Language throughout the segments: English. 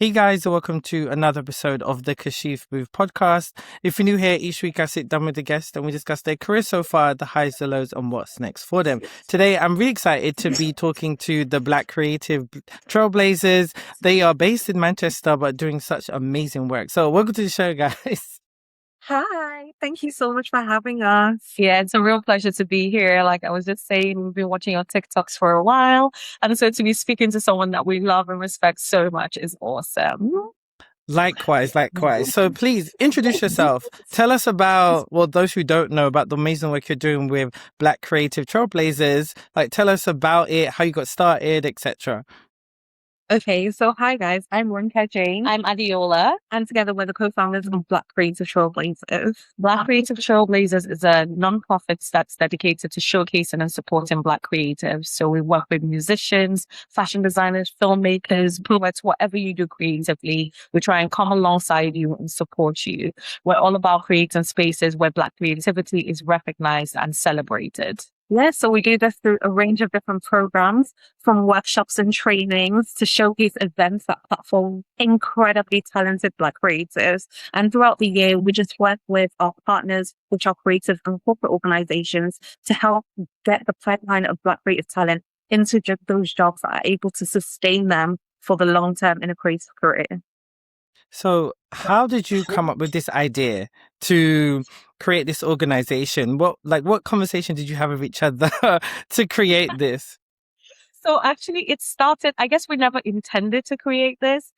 Hey guys, welcome to another episode of the Kashif Move podcast. If you're new here, each week I sit down with a guest and we discuss their career so far, the highs, the lows, and what's next for them. Today, I'm really excited to be talking to the Black creative Trailblazers. They are based in Manchester, but doing such amazing work. So welcome to the show, guys. Hi, thank you so much for having us. Yeah, it's a real pleasure to be here. Like I was just saying, we've been watching your TikToks for a while. And so to be speaking to someone that we love and respect so much is awesome. Likewise. So please introduce yourself. Tell us about, well, those who don't know about the amazing work you're doing with Black Creative Trailblazers. Like, tell us about it, how you got started, etc. Okay, so hi guys, I'm Ronke-Jane. I'm Adeola. And together we're the co-founders of Black Creative Trailblazers. Black Creative Trailblazers is a non-profit that's dedicated to showcasing and supporting Black creatives. So we work with musicians, fashion designers, filmmakers, poets, whatever you do creatively. We try and come alongside you and support you. We're all about creating spaces where Black creativity is recognized and celebrated. Yeah, so we do this through a range of different programs, from workshops and trainings to showcase events that platform incredibly talented Black creatives. And throughout the year, we just work with our partners, which are creative and corporate organizations, to help get the pipeline of Black creative talent into just those jobs that are able to sustain them for the long term in a creative career. So how did you come up with this idea to create this organization? What conversation did you have with each other to create this? So actually it started, I guess we never intended to create this.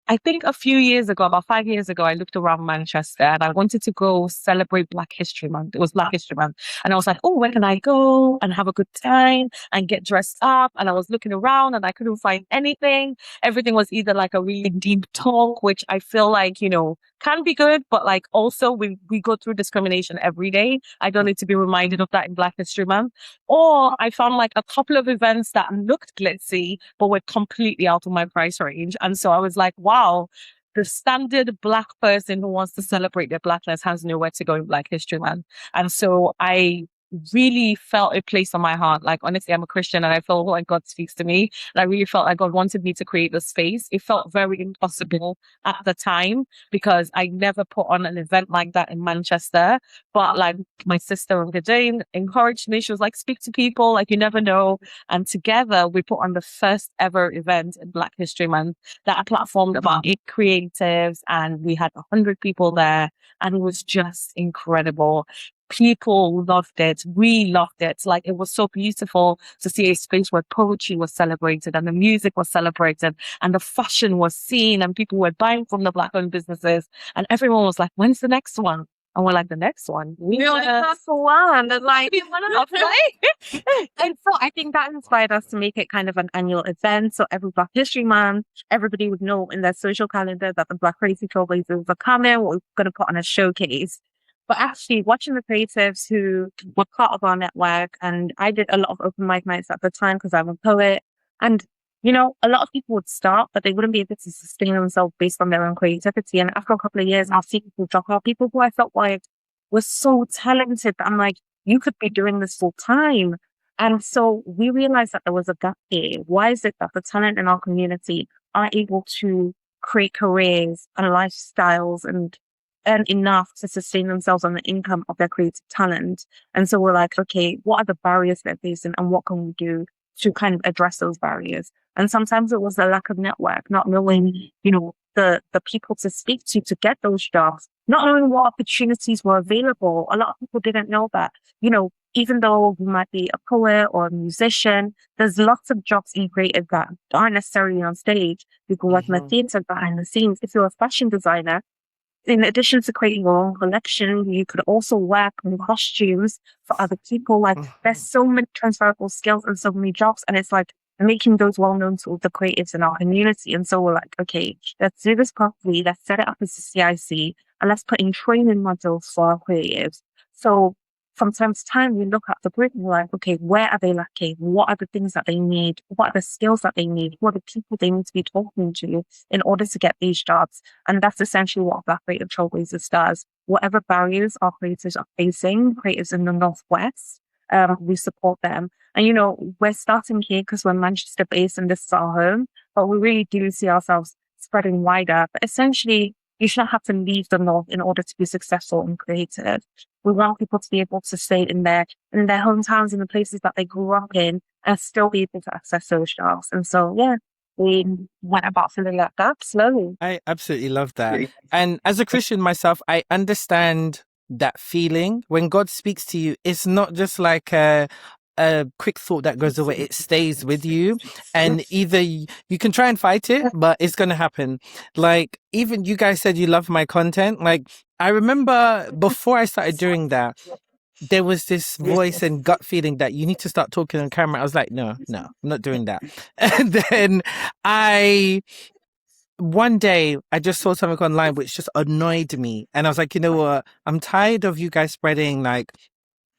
I think a few years ago, about 5 years ago, I looked around Manchester and I wanted to go celebrate Black History Month. It was Black History Month. And I was like, oh, where can I go and have a good time and get dressed up? And I was looking around and I couldn't find anything. Everything was either like a really deep talk, which I feel like, can be good, but like also we go through discrimination every day. I don't need to be reminded of that in Black History Month. Or I found like a couple of events that looked glitzy, but were completely out of my price range. And so I was like, wow, the standard Black person who wants to celebrate their Blackness has nowhere to go in Black History Month. And so I really felt a place on my heart. Like, honestly, I'm a Christian and I felt like God speaks to me. And I really felt like God wanted me to create this space. It felt very impossible at the time because I never put on an event like that in Manchester. But like my sister Ronke-Jane encouraged me. She was like, speak to people, like you never know. And together we put on the first ever event in Black History Month that platformed about 8 creatives and we had 100 people there and it was just incredible. People loved it. We loved it. Like, it was so beautiful to see a space where poetry was celebrated and the music was celebrated and the fashion was seen and people were buying from the Black-owned businesses. And everyone was like, when's the next one? And we're like, the next one? We only have one. And like, and so I think that inspired us to make it kind of an annual event. So every Black History Month, everybody would know in their social calendar that the Black Creative Trailblazers are coming. We're going to put on a showcase. But actually watching the creatives who were part of our network, and I did a lot of open mic nights at the time because I'm a poet. And, a lot of people would start, but they wouldn't be able to sustain themselves based on their own creativity. And after a couple of years, I'll see people drop out, people who I felt like were so talented that I'm like, you could be doing this full time. And so we realized that there was a gap here. Why is it that the talent in our community are able to create careers and lifestyles and earn enough to sustain themselves on the income of their creative talent? And so we're like, okay, what are the barriers they're facing and what can we do to kind of address those barriers? And sometimes it was the lack of network, not knowing, the people to speak to get those jobs, not knowing what opportunities were available. A lot of people didn't know that, even though you might be a poet or a musician, there's lots of jobs in creative that aren't necessarily on stage. You can work in the theatre behind the scenes. If you're a fashion designer, in addition to creating your own collection, you could also work on costumes for other people. Like, there's so many transferable skills and so many jobs. And it's like making those well known to the creatives in our community. And so we're like, okay, let's do this properly. Let's set it up as a CIC and let's put in training modules for our creatives. So from time to time, we look at the group and we're like, okay, where are they lacking? What are the things that they need? What are the skills that they need? What are the people they need to be talking to in order to get these jobs? And that's essentially what Black Creative Trailblazers does. Whatever barriers our creators are facing, creators in the Northwest, we support them. And, we're starting here because we're Manchester based and this is our home, but we really do see ourselves spreading wider. But essentially, you shouldn't have to leave the North in order to be successful and creative. We want people to be able to stay in their hometowns, in the places that they grew up in, and still be able to access those jobs. And so, yeah, we went about filling that gap slowly. I absolutely love that. And as a Christian myself, I understand that feeling. When God speaks to you, it's not just like a quick thought that goes away. It stays with you. And either you can try and fight it, but it's going to happen. Like, even you guys said you love my content. Like, I remember before I started doing that, there was this voice and gut feeling that you need to start talking on camera. I was like, no, I'm not doing that. And then one day I just saw something online which just annoyed me. And I was like, you know what? I'm tired of you guys spreading like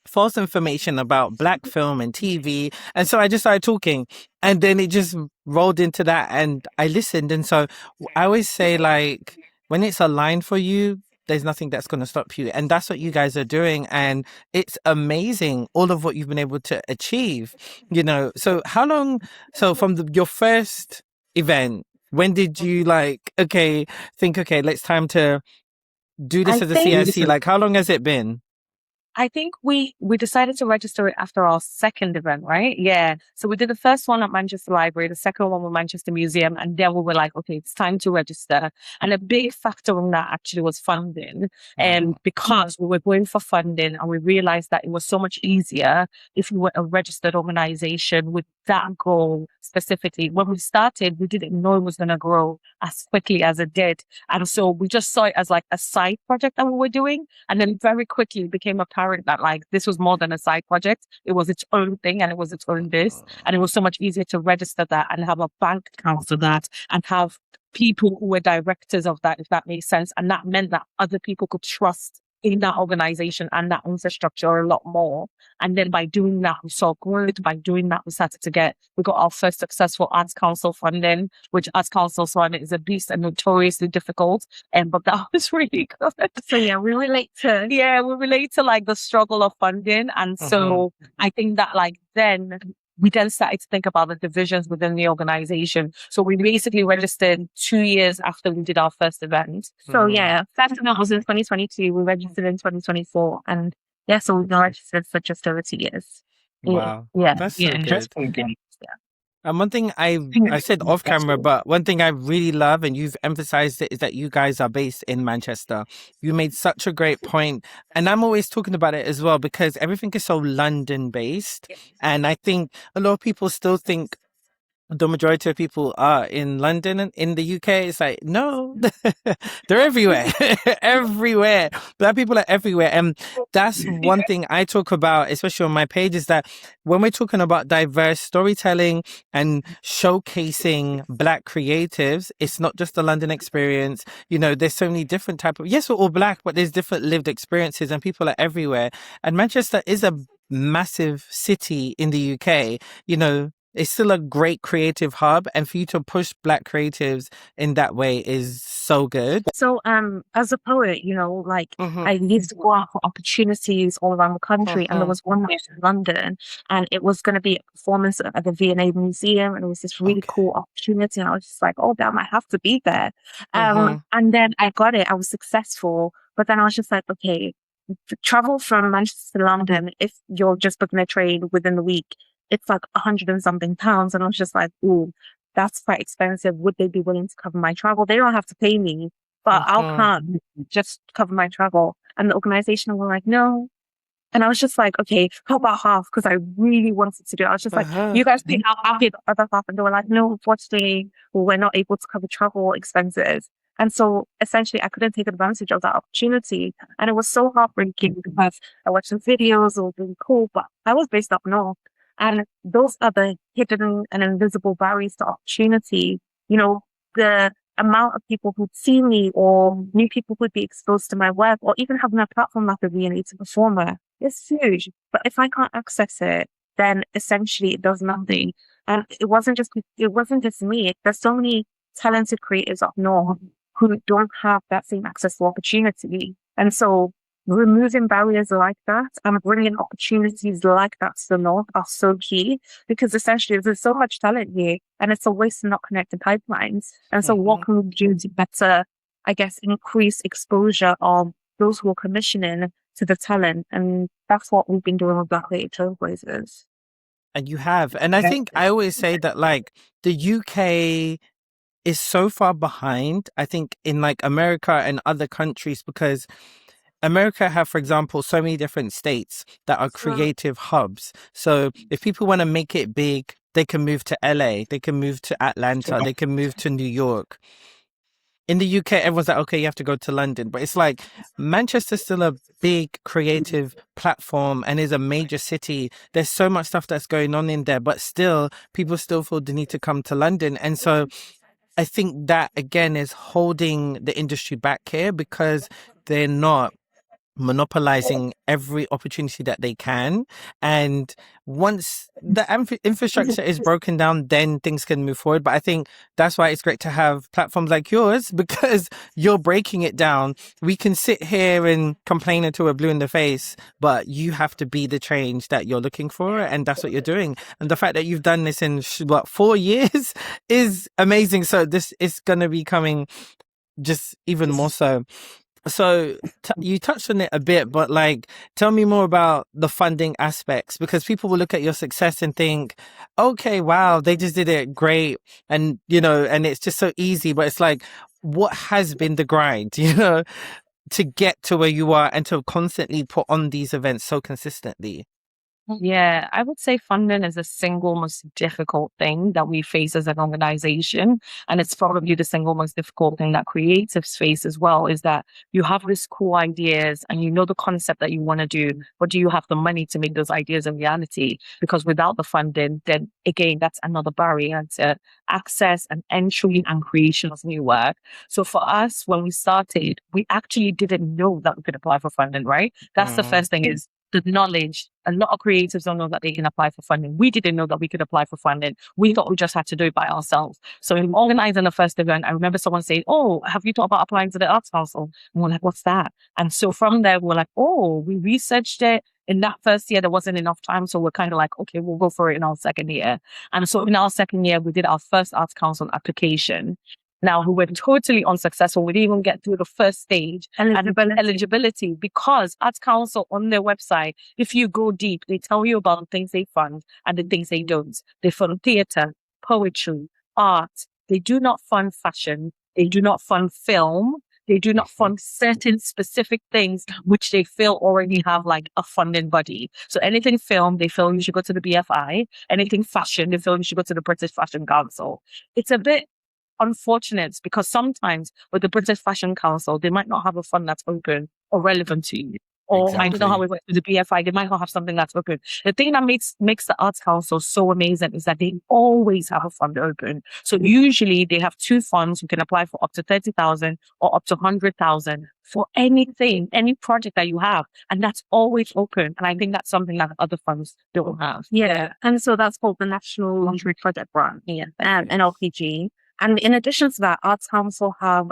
false information about Black film and TV. And so I just started talking, and then it just rolled into that, and I listened. And so I always say, like, when it's aligned for you, there's nothing that's going to stop you. And that's what you guys are doing. And it's amazing, all of what you've been able to achieve, you know. So how long, so from your first event, when did you think, okay, let's time to do this as a CIC? Like, how long has it been? I think we decided to register it after our second event, right? Yeah. So we did the first one at Manchester Library, the second one at Manchester Museum, and then we were like, okay, it's time to register. And a big factor in that actually was funding. And because we were going for funding, and we realized that it was so much easier if we were a registered organization with that goal specifically. When we started, we didn't know it was going to grow as quickly as it did. And so we just saw it as like a side project that we were doing. And then very quickly it became apparent that like this was more than a side project. It was its own thing, and it was its own this. And it was so much easier to register that and have a bank account for that and have people who were directors of that, if that makes sense. And that meant that other people could trust in that organization and that infrastructure a lot more. And then by doing that, we saw growth. By doing that, we got our first successful Arts Council funding, which Arts Council funding is a beast and notoriously difficult. But that was really good. So yeah, we relate to like the struggle of funding. And so I think that like then we then started to think about the divisions within the organization. So we basically registered 2 years after we did our first event. So yeah, first event was in 2022. We registered in 2024. And yeah, so we've been registered for just over 2 years. Wow. Yeah. That's so good. And one thing I said off camera, but one thing I really love, and you've emphasized it, is that you guys are based in Manchester. You made such a great point. And I'm always talking about it as well, because everything is so London based. And I think a lot of people still think the majority of people are in London and in the UK. It's like, no, they're everywhere, everywhere. Black people are everywhere. And that's one thing I talk about, especially on my page, is that when we're talking about diverse storytelling and showcasing Black creatives, it's not just the London experience. You know, there's so many different type of, yes, we're all Black, but there's different lived experiences, and people are everywhere. And Manchester is a massive city in the UK, you know. It's still a great creative hub, and for you to push Black creatives in that way is so good. So, as a poet, you know, like I used to go out for opportunities all around the country, and there was one night in London, and it was going to be a performance at the V&A Museum, and it was this really cool opportunity, and I was just like, oh damn, I have to be there. And then I got it. I was successful, but then I was just like, okay, travel from Manchester to London, if you're just booking a train within the week, it's like 100 and something pounds. And I was just like, ooh, that's quite expensive. Would they be willing to cover my travel? They don't have to pay me, but I'll come just cover my travel. And the organization were like, no. And I was just like, okay, how about half? Because I really wanted to do it. I was just like, you guys pay out, I'll pay the other half. And they were like, no, unfortunately, we're not able to cover travel expenses. And so essentially I couldn't take advantage of that opportunity. And it was so heartbreaking because I watched some videos, it was really cool, but I was based up north. And those are the hidden and invisible barriers to opportunity. You know, the amount of people who'd see me or new people who'd be exposed to my work, or even having a platform like a V&A to performer, it's huge. But if I can't access it, then essentially it does nothing. And it wasn't just me. There's so many talented creators up north who don't have that same access to opportunity. And so removing barriers like that and bringing opportunities like that to the North are so key, because essentially there's so much talent here and it's a waste to not connect the pipelines. And so what can we do to better, I guess, increase exposure of those who are commissioning to the talent? And that's what we've been doing with Black Lady Trailblazers. And you have. And I think I always say that like the UK is so far behind, I think, in like America and other countries, because America have, for example, so many different states that are creative hubs. So if people want to make it big, they can move to LA, they can move to Atlanta, they can move to New York. In the UK, everyone's like, okay, you have to go to London. But it's like Manchester's still a big creative platform and is a major city. There's so much stuff that's going on in there, but still, people still feel the need to come to London. And so I think that, again, is holding the industry back here, because they're not monopolizing every opportunity that they can. And once the infrastructure is broken down, then things can move forward. But I think that's why it's great to have platforms like yours, because you're breaking it down. We can sit here and complain until we're blue in the face, but you have to be the change that you're looking for, and that's what you're doing. And the fact that you've done this in 4 years is amazing. So this is going to be coming just even more so. So you touched on it a bit, but like, tell me more about the funding aspects, because people will look at your success and think, okay, wow, they just did it great. And, you know, and it's just so easy, but it's like, what has been the grind, you know, to get to where you are and to constantly put on these events so consistently? Yeah, I would say funding is the single most difficult thing that we face as an organization. And it's probably the single most difficult thing that creatives face as well, is that you have these cool ideas and you know the concept that you want to do, but do you have the money to make those ideas a reality? Because without the funding, then again, that's another barrier to access and entry and creation of new work. So for us, when we started, we actually didn't know that we could apply for funding, right? That's the first thing, is the knowledge. A lot of creatives don't know that they can apply for funding. We didn't know that we could apply for funding. We thought we just had to do it by ourselves. So in organizing the first event, I remember someone saying, oh, have you thought about applying to the Arts Council? And we're like, what's that? And so from there, we're like, oh, we researched it. In that first year, there wasn't enough time. So we're kind of like, okay, we'll go for it in our second year. And so in our second year, we did our first Arts Council application. Now, we were totally unsuccessful. We didn't even get through the first stage and eligibility, because Arts Council on their website, if you go deep, they tell you about the things they fund and the things they don't. They fund theatre, poetry, art. They do not fund fashion. They do not fund film. They do not fund certain specific things which they feel already have like a funding body. So anything film, they feel you should go to the BFI. Anything fashion, they feel you should go to the British Fashion Council. It's a bit unfortunate, because sometimes with the British Fashion Council, they might not have a fund that's open or relevant to you. Or I don't know how it works with the BFI, they might not have something that's open. The thing that makes the Arts Council so amazing is that they always have a fund open. So usually they have two funds. You can apply for up to 30,000 or up to 100,000 for anything, any project that you have. And that's always open. And I think that's something that other funds don't have. Yeah. And so that's called the National Lottery Project Grant, NLPG. And in addition to that, Arts Council have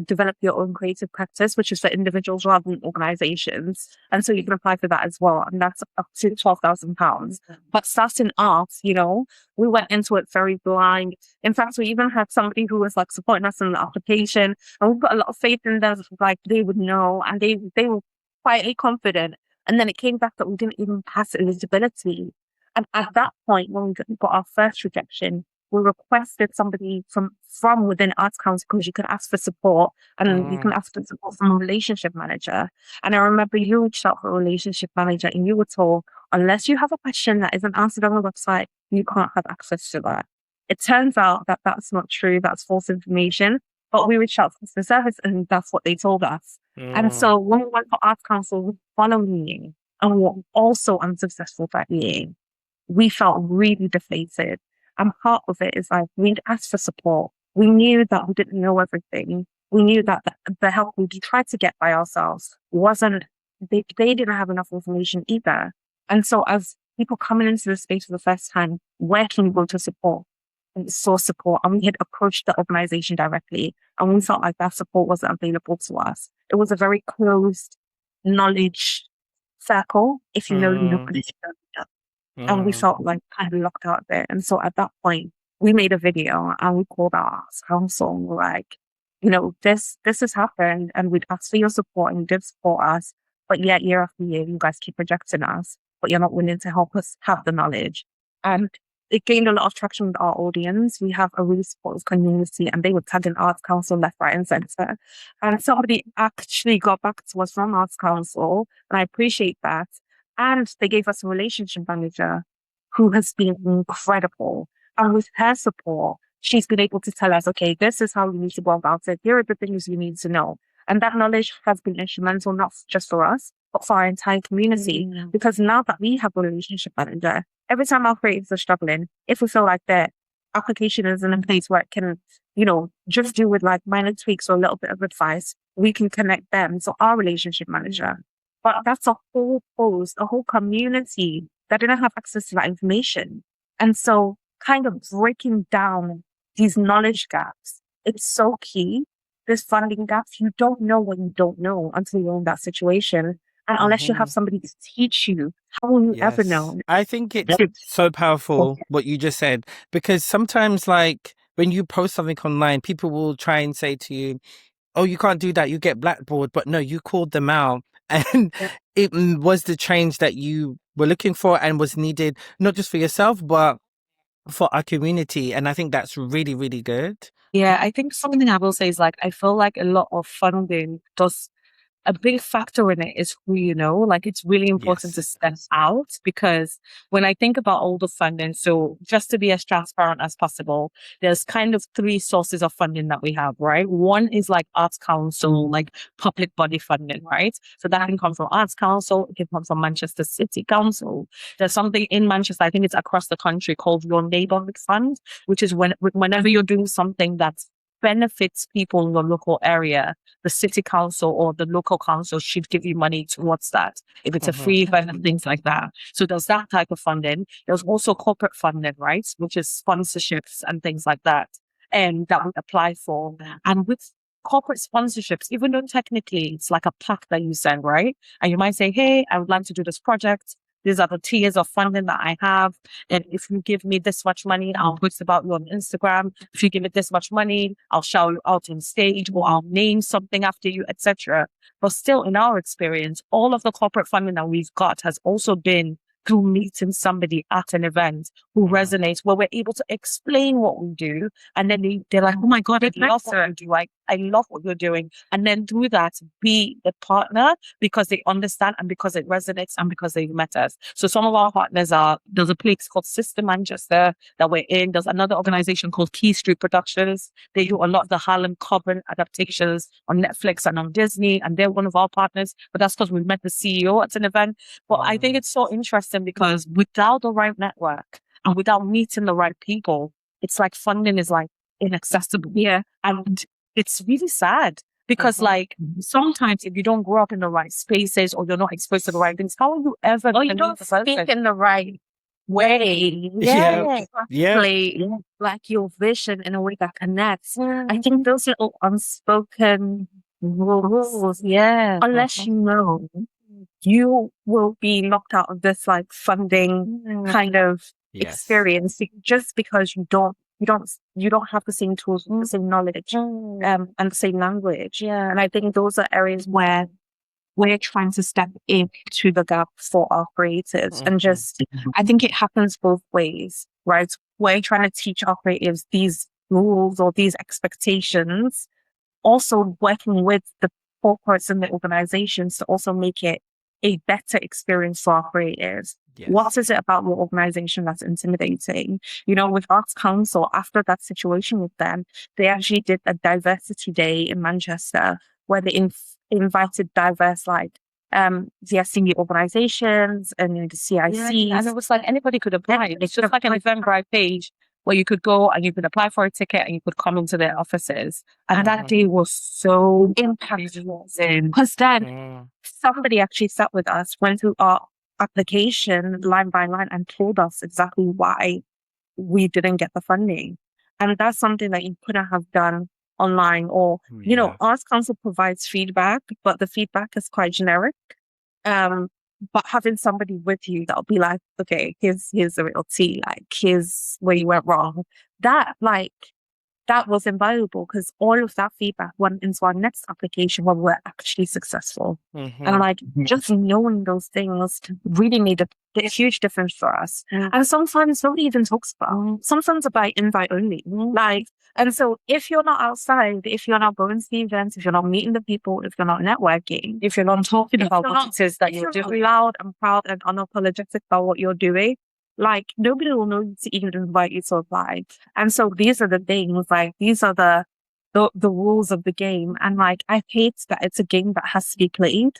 developed your own creative practice, which is for individuals rather than organizations. And so you can apply for that as well. And that's up to £12,000. But starting off, you know, we went into it very blind. In fact, we even had somebody who was like supporting us in the application, and we put a lot of faith in them, like they would know, and they were quietly confident. And then it came back that we didn't even pass eligibility. And at that point, when we got our first rejection, we requested somebody from within Arts Council, because you can ask for support, and you can ask for support from a relationship manager. And I remember you reached out for a relationship manager, and you were told, unless you have a question that isn't answered on the website, you can't have access to that. It turns out that that's not true. That's false information. But we reached out to the service, and that's what they told us. And so when we went for Arts Council the following year, and we were also unsuccessful that year, we felt really deflated. And part of it is like, we'd asked for support. We knew that we didn't know everything. We knew that the help we tried to get by ourselves they didn't have enough information either. And so as people coming into the space for the first time, where can we go to support? And source support. And we had approached the organization directly, and we felt like that support wasn't available to us. It was a very closed knowledge circle if you know Mm, nobody does that. And we mm. felt like kind of locked out there. And so at that point, we made a video and we called our arts council and we're like, this has happened and we'd asked for your support and you did support us. But yet year after year, you guys keep rejecting us, but you're not willing to help us have the knowledge. And it gained a lot of traction with our audience. We have a really supportive community and they were tagging Arts Council left, right and centre. And somebody actually got back to us from Arts Council and I appreciate that. And they gave us a relationship manager who has been incredible. And with her support, she's been able to tell us, okay, this is how we need to go about it. Here are the things you need to know. And that knowledge has been instrumental, not just for us, but for our entire community. Because now that we have a relationship manager, every time our creatives are struggling, if we feel like their application is in a place where it can, just do with like minor tweaks or a little bit of advice, we can connect them. So our relationship manager. But that's a whole post, a whole community that didn't have access to that information. And so kind of breaking down these knowledge gaps, it's so key. This funding gaps, you don't know what you don't know until you're in that situation. And unless you have somebody to teach you, how will you ever Yes. know? I think it's so powerful what you just said, because sometimes, like, when you post something online, people will try and say to you, oh, you can't do that, you get blackballed. But no, you called them out. And Yeah. it was the change that you were looking for and was needed, not just for yourself, but for our community. And I think that's really, really good. Yeah, I think something I will say is like, I feel like a lot of funding does a big factor in it is who you know. Like, it's really important to Yes. step out, because when I think about all the funding, so just to be as transparent as possible, there's kind of three sources of funding that we have, right? One is like Arts Council, like public body funding, right? So that can come from Arts Council, it can come from Manchester City Council. There's something in Manchester, I think it's across the country, called Your Neighbourhood Fund, which is whenever you're doing something that benefits people in your local area, the city council or the local council should give you money towards that, if it's a free event and things like that. So there's that type of funding. There's also corporate funding, right? Which is sponsorships and things like that, and that we apply for. And with corporate sponsorships, even though technically it's like a pack that you send, right? And you might say, hey, I would like to do this project. These are the tiers of funding that I have. And if you give me this much money, I'll post about you on Instagram. If you give me this much money, I'll shout you out on stage, or I'll name something after you, etc. But still, in our experience, all of the corporate funding that we've got has also been through meeting somebody at an event who resonates, where we're able to explain what we do. And then they're like, oh my God, I love what you do. I love what you're doing. And then through that, be the partner, because they understand and because it resonates and because they've met us. So some of our partners there's a place called Sister Manchester that we're in. There's another organization called Key Street Productions. They do a lot of the Harlem Coven adaptations on Netflix and on Disney, and they're one of our partners. But that's because we met the CEO at an event. But I think it's so interesting, because without the right network and without meeting the right people, it's like funding is like inaccessible. Yeah. And it's really sad, because like sometimes if you don't grow up in the right spaces or you're not exposed to the right things, how are you ever Or you don't speak in the right way. Yeah. Exactly. Like your vision in a way that connects. I think those little unspoken rules, unless you know, you will be knocked out of this like funding kind of experience, just because you don't have the same tools, the same knowledge, and the same language. And I think those are areas where we're trying to step into the gap for our creatives. And just, I think it happens both ways, right? We're trying to teach our creatives these rules or these expectations, also working with the corporates and the organizations to also make it a better experience for our creators. What is it about your organization that's intimidating? With Arts Council, after that situation with them, they actually did a diversity day in Manchester where they invited diverse, DSC organizations and the CICs. And it was like anybody could apply. It's just like an Eventbrite page where you could go and you could apply for a ticket and you could come into their offices. And that day was so impactful, because then somebody actually sat with us, went through our application line by line and told us exactly why we didn't get the funding. And that's something that you couldn't have done online, or Arts Council provides feedback, but the feedback is quite generic. But having somebody with you that'll be like, okay, here's the real tea, like here's where you went wrong. That like that was invaluable because all of that feedback went into our next application when we're actually successful. And like just knowing those things really made a huge difference for us. And sometimes nobody even talks about. Sometimes about invite only. Like, and so if you're not outside, if you're not going to the events, if you're not meeting the people, if you're not networking, If you're not talking about what it is that you're if you're not doing. loud and proud and unapologetic about what you're doing, like nobody will know to even invite you to apply. And so these are the things, like these are the rules of the game. And like I hate that it's a game that has to be played,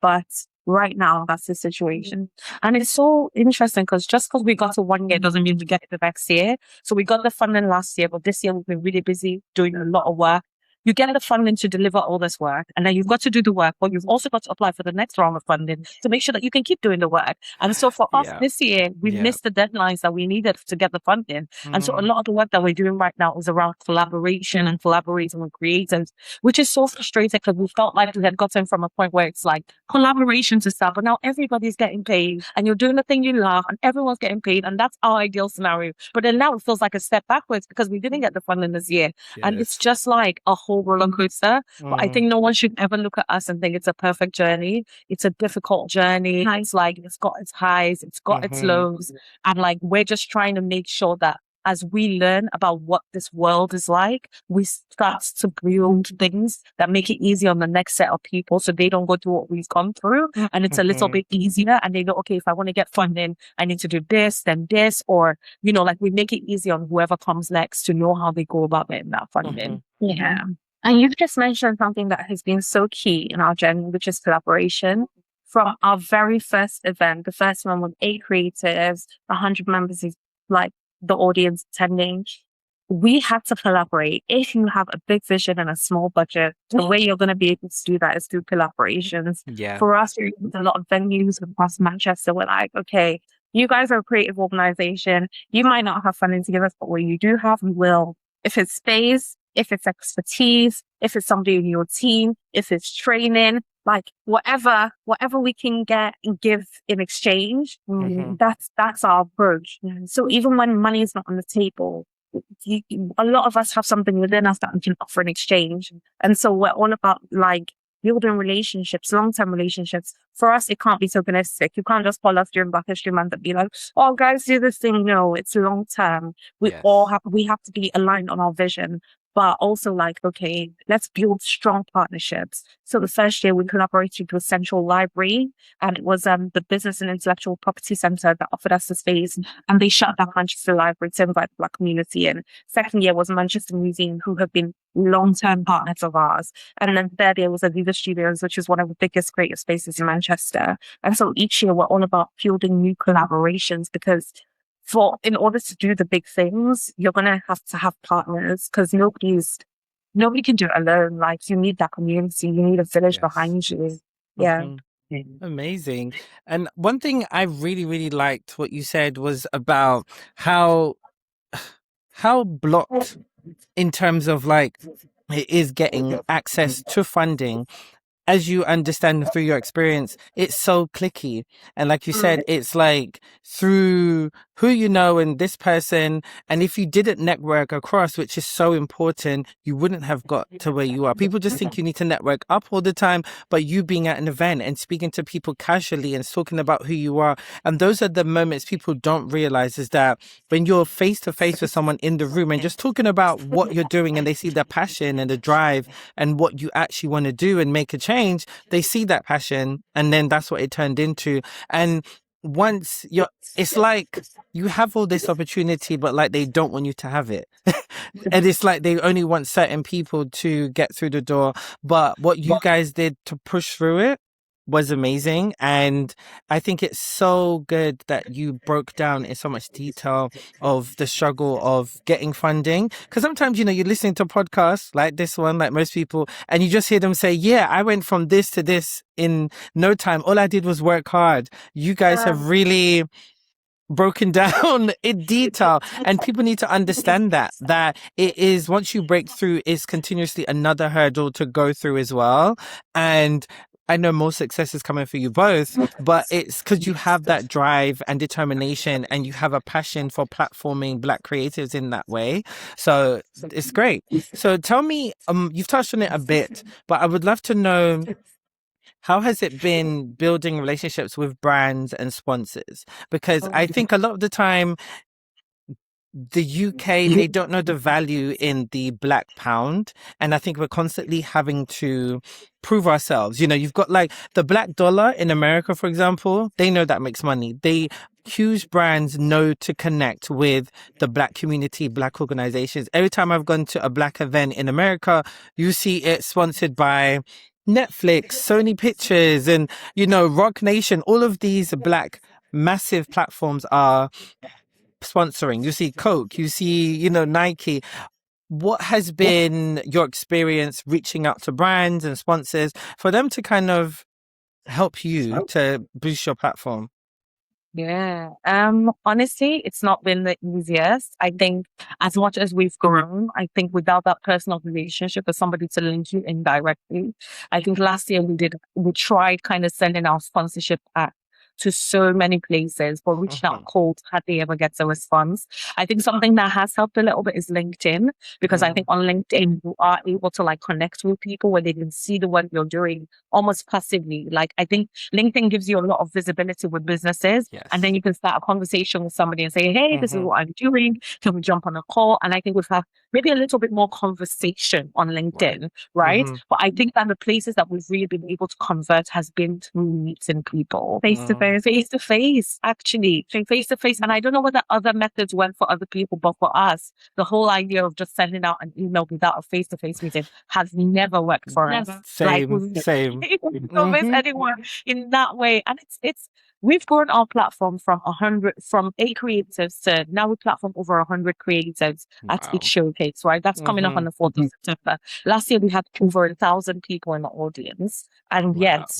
but right now that's the situation. And it's so interesting because just because we got to 1 year doesn't mean we get it the next year. So we got the funding last year, but this year we've been really busy doing a lot of work. You get the funding to deliver all this work, and then you've got to do the work, but you've also got to apply for the next round of funding to make sure that you can keep doing the work. And so for us this year, we missed the deadlines that we needed to get the funding. And so a lot of the work that we're doing right now is around collaboration and collaborating with creators, which is so frustrating because we felt like we had gotten from a point where it's like collaboration to start, but now everybody's getting paid and you're doing the thing you love and everyone's getting paid. And that's our ideal scenario. But then now it feels like a step backwards because we didn't get the funding this year. And it's just like a whole roller coaster. But I think no one should ever look at us and think it's a perfect journey. It's a difficult journey. It's like it's got its highs, it's got its lows, and like we're just trying to make sure that as we learn about what this world is like, we start to build things that make it easy on the next set of people so they don't go through what we've gone through. And it's a little bit easier. And they know, okay, if I want to get funding, I need to do this, then this, or, you know, like we make it easy on whoever comes next to know how they go about getting that funding. Yeah. And you've just mentioned something that has been so key in our journey, which is collaboration. From our very first event, the first one with 8 creatives, 100 members is like the audience attending. We had to collaborate. If you have a big vision and a small budget, the way you're going to be able to do that is through collaborations. For us, we use a lot of venues across Manchester. We're like, okay, you guys are a creative organization. You might not have funding to give us, but what you do have, we will. If it's space, if it's expertise, if it's somebody in your team, if it's training, like whatever we can get and give in exchange, that's our approach. So even when money is not on the table, a lot of us have something within us that we can offer in exchange. And so we're all about like building relationships, long-term relationships. For us, it can't be tokenistic. You can't just call us during Black History Month and be like, oh, guys, do this thing. No, it's long-term. We have to be aligned on our vision. But also like, okay, let's build strong partnerships. So the first year we collaborated with Central Library, and it was the Business and Intellectual Property Centre that offered us the space, and they shut down Manchester Library to invite the Black community in. Second year was Manchester Museum, who have been long-term partners of ours. And then third year was Adeola Studios, which is one of the biggest creative spaces in Manchester. And so each year we're all about building new collaborations because in order to do the big things, you're going to have partners because nobody can do it alone. Like you need that community, you need a village behind you. Yeah. Amazing. And one thing I really, really liked what you said was about how blocked in terms of like it is getting access to funding. As you understand through your experience, it's so cliquey. And like you said, it's like through who you know and this person. And if you didn't network across, which is so important, you wouldn't have got to where you are. People just think you need to network up all the time, but you being at an event and speaking to people casually and talking about who you are. And those are the moments people don't realize is that when you're face to face with someone in the room and just talking about what you're doing and they see the passion and the drive and what you actually want to do and make a change, they see that passion and then that's what it turned into. And once it's like you have all this opportunity, but like they don't want you to have it. And it's like they only want certain people to get through the door. But what you guys did to push through it was amazing. And I think it's so good that you broke down in so much detail of the struggle of getting funding. Because sometimes, you know, you're listening to podcasts like this one, like most people, and you just hear them say, yeah, I went from this to this in no time. All I did was work hard. You guys have really broken down in detail, and people need to understand that it is, once you break through, is continuously another hurdle to go through as well. And I know more success is coming for you both, but it's because you have that drive and determination and you have a passion for platforming Black creatives in that way. So it's great. So tell me, you've touched on it a bit, but I would love to know, how has it been building relationships with brands and sponsors? Because I think a lot of the time, the UK, they don't know the value in the Black pound. And I think we're constantly having to prove ourselves. You know, you've got like the Black dollar in America, for example, they know that makes money. Huge brands know to connect with the Black community, Black organizations. Every time I've gone to a Black event in America, you see it sponsored by Netflix, Sony Pictures, and, you know, Rock Nation. All of these Black massive platforms are sponsoring. You see Coke, you see, you know, Nike. What has been your experience reaching out to brands and sponsors for them to kind of help you to boost your platform? Yeah. Honestly, it's not been the easiest. I think as much as we've grown, I think without that personal relationship with somebody to link you indirectly, I think last year we tried kind of sending our sponsorship to so many places, but reached out cold, hardly ever gets a response. I think something that has helped a little bit is LinkedIn, because I think on LinkedIn, you are able to like connect with people where they can see the work you're doing almost passively. Like, I think LinkedIn gives you a lot of visibility with businesses, and then you can start a conversation with somebody and say, hey, this is what I'm doing. Can we jump on a call? And I think we've had maybe a little bit more conversation on LinkedIn, right? But I think that the places that we've really been able to convert has been through meeting people face to face, actually, face to face. And I don't know whether other methods went for other people, but for us, the whole idea of just sending out an email without a face to face meeting has never worked for us. Same. Convince anyone in that way, and it's. We've grown our platform from 8 creatives to now we platform over 100 creatives at each showcase, right? That's coming up on the 4th of September. Last year, we had over 1,000 people in the audience. And yet,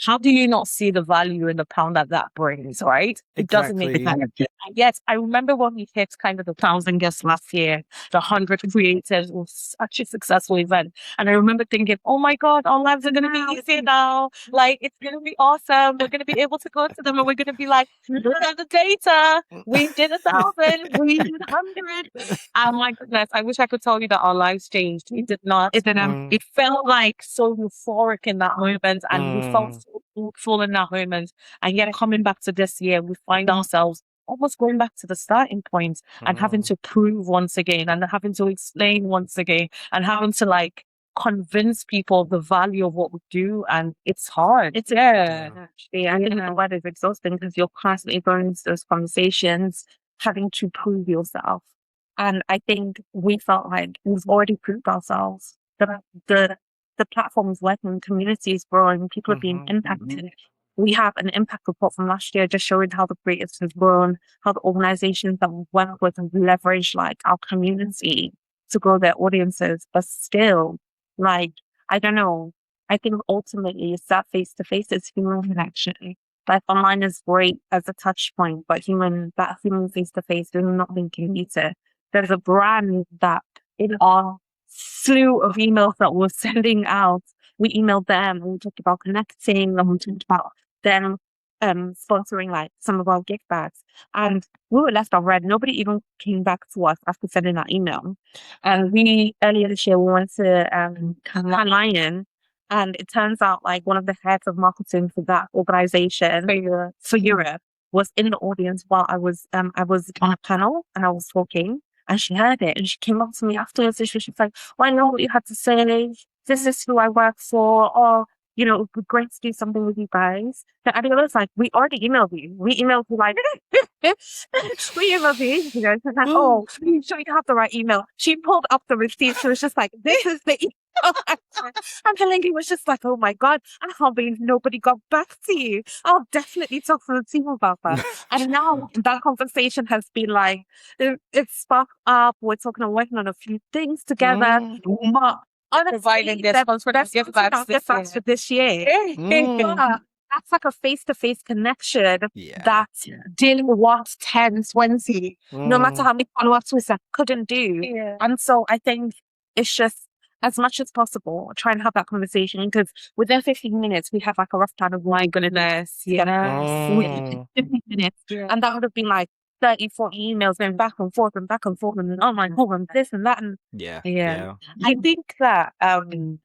how do you not see the value in the pound that brings, right? It doesn't make sense. And yet, I remember when we hit kind of the 1,000 guests last year, the 100 creators was such a successful event. And I remember thinking, oh my God, our lives are going to be easier now. Like, it's going to be awesome. We're going to be able to go to them and we're going to be like, look at the data. We did 1,000. We did 100. Oh my goodness. I wish I could tell you that our lives changed. It did not. It felt like so euphoric in that moment, and we felt so hopeful in that moment. And yet coming back to this year, we find ourselves almost going back to the starting point and having to prove once again and having to explain once again and having to like convince people the value of what we do. And it's hard. It's actually, I don't know what is exhausting, because you're constantly going into those conversations having to prove yourself. And I think we felt like we've already proved ourselves. The platform is working, community is growing, people are being impacted. We have an impact report from last year just showing how the creatives have grown, how the organizations that we work with have leveraged like our community to grow their audiences. But still, like, I don't know. I think ultimately it's that face to face, it's human connection. Like online is great as a touch point, but that human face to face, we're not linking you to. There's a brand that in our slew of emails that we're sending out, we emailed them and we talked about connecting and we talked about them sponsoring like some of our gift bags, and we were left on red. Nobody even came back to us after sending that email. And earlier this year we went to Cannes Lion, and it turns out like one of the heads of marketing for that organization for Europe was in the audience while I was on a panel and I was talking. And she heard it and she came up to me afterwards and she was like, well, I know what you had to say. This is who I work for. Or, you know, it would be great to do something with you guys. The Adeola was like, we already emailed you. We emailed you like, we emailed you. You know, like, oh, you sure you have the right email? She pulled up the receipt. So it was just like, this is the email. And Helen was just like, oh my God, I can't believe nobody got back to you. I'll definitely talk to the team about that. And now that conversation has been like, it's sparked up. We're talking and working on a few things together. But honestly, providing their gift bags for this year. That's like a face-to-face connection that dealing with what 10, 20, no matter how many follow-ups we couldn't do. And so I think it's just as much as possible, try and have that conversation, because within 15 minutes, we have like a rough plan of My goodness. Yes. Mm. 15 minutes. Yeah. And that would have been like 30, 40 emails going back and forth and back and forth and oh my God, and this and that. And Yeah. Yeah. I think that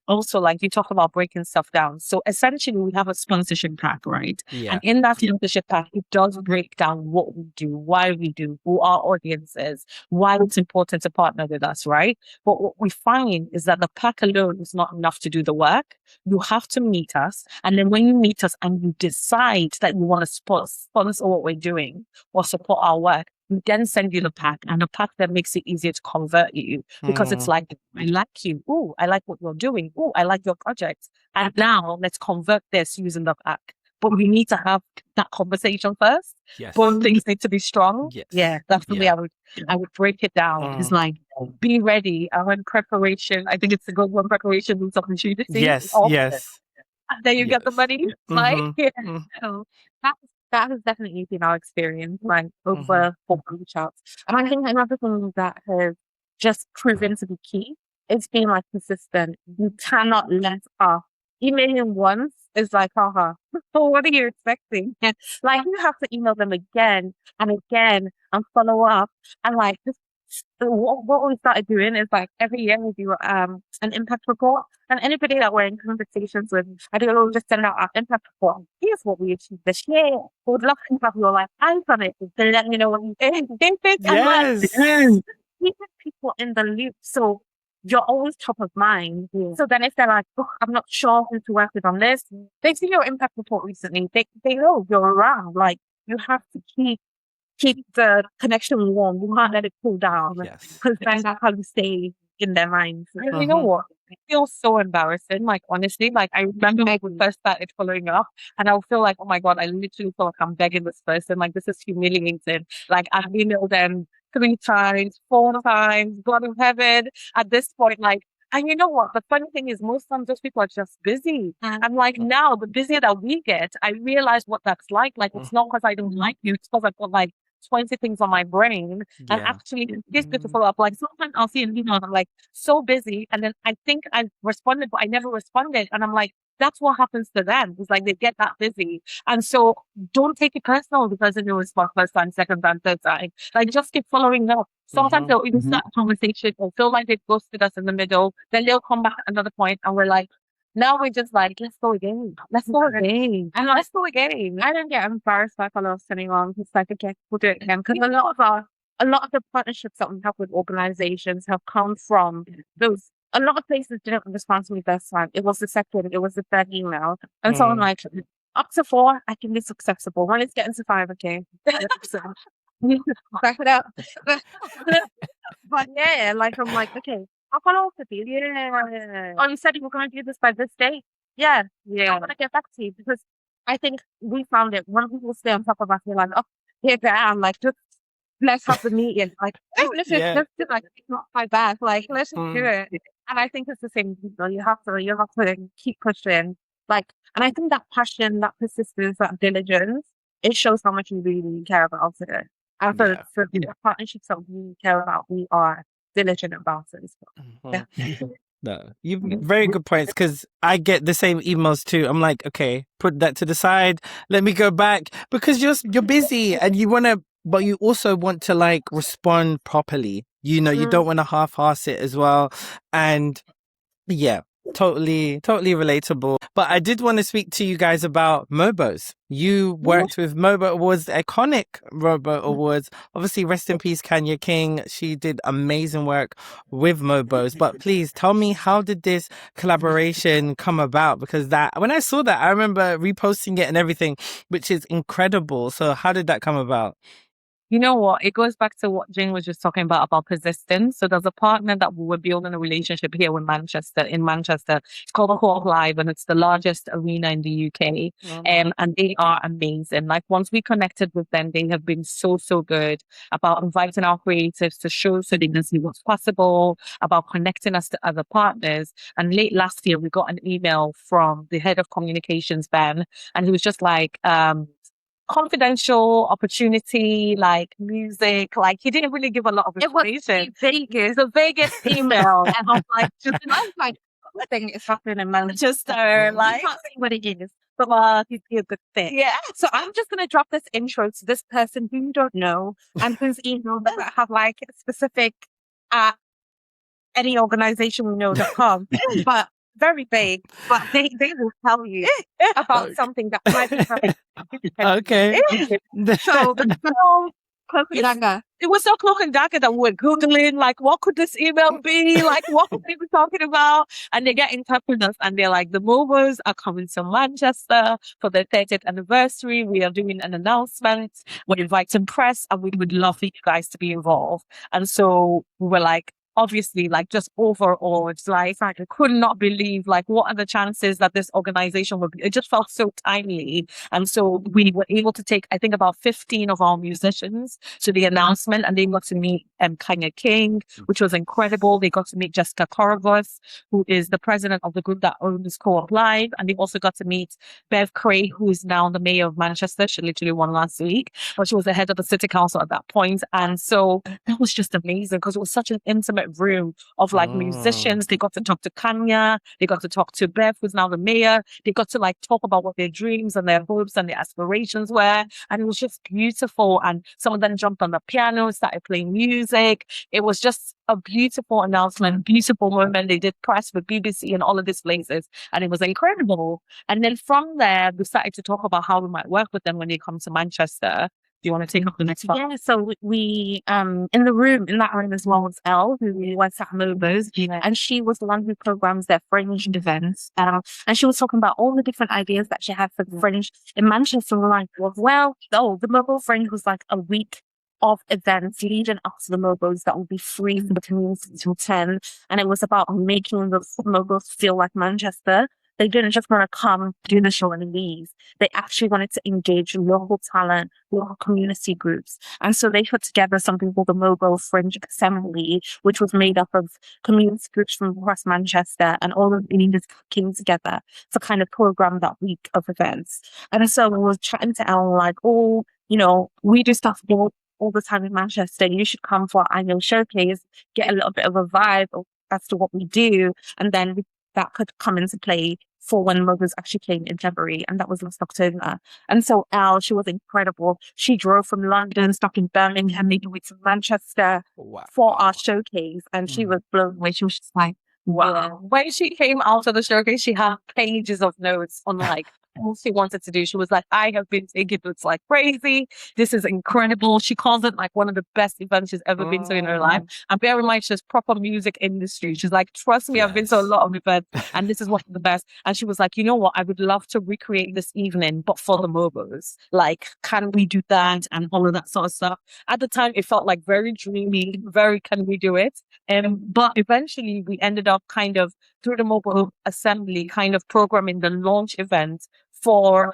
also, like, you talk about breaking stuff down. So essentially we have a sponsorship pack, right? Yeah. And in that sponsorship pack, it does break down what we do, why we do, who our audience is, why it's important to partner with us, right? But what we find is that the pack alone is not enough to do the work. You have to meet us. And then when you meet us and you decide that you want to sponsor what we're doing or support our work, we then send you the pack, and the pack that makes it easier to convert you, because it's like, I like you. Oh, I like what you're doing. Oh, I like your project. And now let's convert this using the pack. But we need to have that conversation first. Yes. Both things need to be strong. Yes. Yeah, that's the way I would break it down. It's like, be ready. And when preparation, I think it's a good one. Preparation means opportunity. Yes. Yes. And then you get the money. Like, so that has definitely been our experience, like over four group chats. And I think another thing that has just proven to be key is being like consistent. You cannot let off. Emailing once is like, haha, what are you expecting? Like, you have to email them again and again and follow up. And like, just what we started doing is like every year we do an impact report, and anybody that we're in conversations with, I do will just send out our impact report. Here's what we achieved this year. We would love to have your like eyes on it. Then let me know what you think. Yes. And like, keeping people in the loop, so you're always top of mind. So then if they're like, oh, I'm not sure who to work with on this, they see your impact report recently. They know you're around. Like, you have to keep the connection warm. You can't let it cool down, because then that's how you stay in their minds. And you know what? It feels so embarrassing. Like, honestly, like, I remember when we first started following up, and I'll feel like, oh my God, I literally feel like I'm begging this person. Like, this is humiliating. Like, I've emailed them 3 times, 4 times, God of heaven. At this point, like, and you know what? The funny thing is, most times those people are just busy. I'm like, now the busier that we get, I realize what that's like. Like, it's not because I don't like you, it's because I've got like 20 things on my brain. And actually, it's good to follow up. Like, sometimes I'll see an email and I'm like, so busy. And then I think I responded, but I never responded. And I'm like, that's what happens to them. It's like they get that busy. And so don't take it personal because they didn't respond first time, second time, third time. Like, just keep following up. Sometimes they'll even start a conversation or feel like they've ghosted us in the middle. Then they'll come back at another point and we're like, now we're just like, let's go again. Let's go again. And let's go again. I don't get embarrassed by follow-ups anymore. It's like, okay, we'll do it again. Because a lot of the partnerships that we have with organizations have come from those. A lot of places didn't respond to me first time. It was the second, it was the third email. And so I'm like, up to 4, I think it's acceptable. When it's getting to 5, okay. Back it up. But yeah, like, I'm like, okay, I'll follow up with you. Yeah. Oh, you said you were going to do this by this date? Yeah. I'm going to get back to you, because I think we found it. When people stay on top of us, we're like, oh, here I am. Like, just let's have the meeting. Like, let's just like, it's not my bad. Like, let's just do it. And I think it's the same. You have to keep pushing. Like, and I think that passion, that persistence, that diligence, it shows how much you really care about it. And for the partnerships that we care about, we are diligent about it as well. No, you've very good points, because I get the same emails too. I'm like, okay, put that to the side. Let me go back, because you're busy and you want to, but you also want to like respond properly. You know, you don't want to half-ass it as well. And yeah, totally relatable. But I did want to speak to you guys about Mobos. You worked with Mobo Awards, the iconic Mobo Awards. Obviously, rest in peace, Kanya King. She did amazing work with Mobos. But please tell me, how did this collaboration come about? Because when I saw that, I remember reposting it and everything, which is incredible. So how did that come about? You know what? It goes back to what Jane was just talking about persistence. So there's a partner that we're building a relationship here in Manchester. It's called Co-op Live, and it's the largest arena in the UK. And they are amazing. Like, once we connected with them, they have been so good about inviting our creatives to shows so they can see what's possible, about connecting us to other partners. And late last year, we got an email from the head of communications, Ben, and he was just like, confidential opportunity, like music. Like he didn't really give a lot of It was information. Vegas. The Vegas email, and I'm like, just And I was like, what thing is happening in Manchester, I like, can't see what it is. but he'd be a good fit. Yeah. So I'm just going to drop this intro to this person who you don't know and whose email doesn't have like specific at anyorganizationweknow.com, but very vague. But they will tell you about something that might be happening. Okay. So the whole cloak and dagger. It was so cloak and dagger that we were Googling, like, what could this email be? Like, what could they be talking about? And they get in touch with us and they're like, the Movers are coming to Manchester for their 30th anniversary. We are doing an announcement. We're inviting press and we would love for you guys to be involved. And so we were like, obviously, like, just overall, it's like, I could not believe, like, what are the chances that this organization would be? It just felt so tiny. And so we were able to take, I think, about 15 of our musicians to the announcement, and they got to meet Kanye King, which was incredible. They got to meet Jessica Corvus, who is the president of the group that owns Co-op Live. And they also got to meet Bev Cray, who is now the mayor of Manchester. She literally won last week, but she was the head of the city council at that point. And so that was just amazing because it was such an intimate room of like musicians. They got to talk to Kanye. They got to talk to Bev, who's now the mayor. They got to like talk about what their dreams and their hopes and their aspirations were. And it was just beautiful. And some of them jumped on the piano, started playing music. It was just a beautiful announcement, beautiful moment. They did press with BBC and all of these places. And it was incredible. And then from there, we started to talk about how we might work with them when they come to Manchester. Do you want to take up the next part? Yeah, so we in that room as well was Elle, who works at Movers, and she was the one who programs their Fringe events. And she was talking about all the different ideas that she had for the Fringe in Manchester. We're like, the Mobile Fringe was like a week of events leading up to the mobiles that would be free for the community to attend. And it was about making the mobiles feel like Manchester. They didn't just want to come, do the show and leave. They actually wanted to engage local talent, local community groups. And so they put together something called the Mobile Fringe Assembly, which was made up of community groups from across Manchester, and all of the leaders came together to kind of program that week of events. And so we were chatting to Elle like, we do stuff all the time in Manchester. You should come for our annual showcase, get a little bit of a vibe as to what we do, and then that could come into play for when Mothers actually came in February, and that was last October. And so Elle, she was incredible. She drove from London, stuck in Birmingham, made her way to Manchester for our showcase, and she was blown away. She was just like, wow. When she came out of the showcase, she had pages of notes on like all she wanted to do. She was like, I have been taking notes like crazy. This is incredible. She calls it like one of the best events she's ever been to in her life. And bear in mind, she's proper music industry. She's like, trust me, I've been to a lot of events and this is one of the best. And she was like, you know what? I would love to recreate this evening, but for the mobiles. Like, can we do that? And all of that sort of stuff. At the time, it felt like very dreamy, very, can we do it? But eventually we ended up kind of through the mobile assembly, kind of programming the launch event for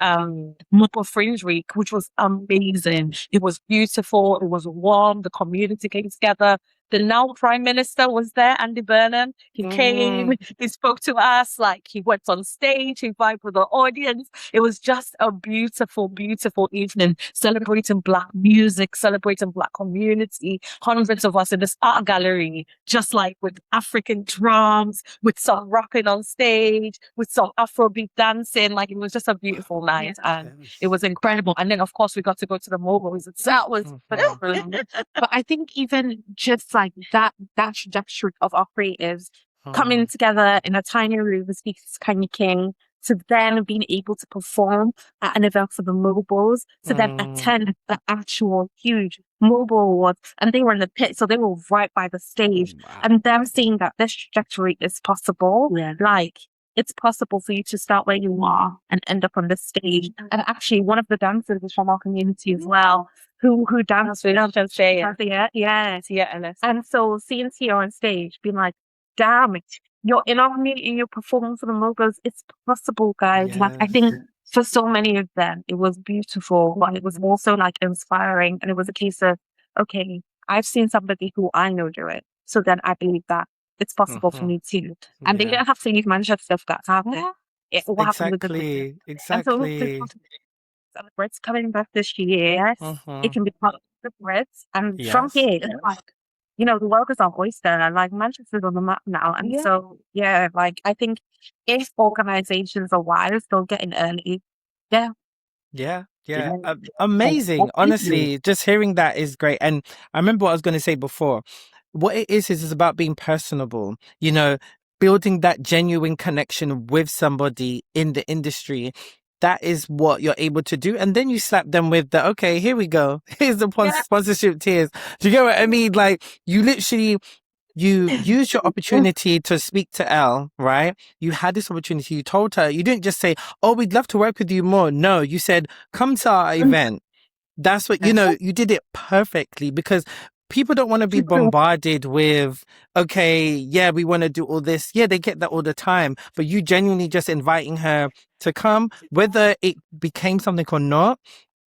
Mobile Fringe Week, which was amazing. It was beautiful. It was warm. The community came together. The now Prime Minister was there, Andy Burnham. He came, he spoke to us, like he went on stage, he vibed with the audience. It was just a beautiful, beautiful evening, celebrating Black music, celebrating Black community. Hundreds of us in this art gallery, just like with African drums, with some rocking on stage, with some Afrobeat dancing. Like it was just a beautiful night and it was incredible. And then of course we got to go to the mobiles. That was phenomenal. But I think even just like that trajectory of our creatives coming together in a tiny room with speakers Kanye King, to then being able to perform at an event for the mobiles, to then attend the actual huge mobile awards, and they were in the pit, so they were right by the stage, and them seeing that this trajectory is possible, like it's possible for you to start where you are and end up on this stage. And actually, one of the dancers is from our community as well, who danced with Tia. And so seeing Tia on stage, being like, damn it, you're in our community and you're performing for the mobiles. It's possible, guys. Like I think for so many of them, it was beautiful, but it was also like inspiring. And it was a case of, okay, I've seen somebody who I know do it, so then I believe that it's possible for me too. And they didn't have to leave Manchester for that to happen. It will happen with the Exactly. And so and the Brits coming back this year. It can be part of the Brits. And from Yes. here, it's like, the world is our oyster. And like Manchester's on the map now. And so, like I think if organizations are wise, they'll get in early. Yeah. Yeah. Yeah. Amazing. Honestly, just hearing that is great. And I remember what I was going to say before. What it is it's about being personable, building that genuine connection with somebody in the industry. That is what you're able to do. And then you slap them with the, okay, here we go. Here's the sponsorship tiers. Do you get what I mean? Like, you literally, you use your opportunity to speak to Elle, right? You had this opportunity. You told her, you didn't just say, oh, we'd love to work with you more. No, you said, come to our event. That's what, you did it perfectly, because people don't want to be bombarded with, okay, yeah, we want to do all this. Yeah, they get that all the time. But you genuinely just inviting her to come, whether it became something or not,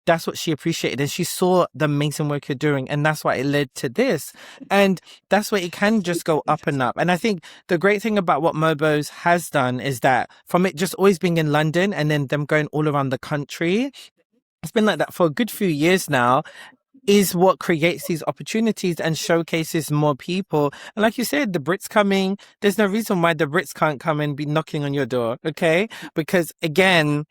that's what she appreciated. And she saw the amazing work you're doing. And that's why it led to this. And that's why it can just go up and up. And I think the great thing about what Mobos has done is that from it just always being in London and then them going all around the country, it's been like that for a good few years now, is what creates these opportunities and showcases more people. And like you said, the Brits coming, there's no reason why the Brits can't come and be knocking on your door, okay? Because again,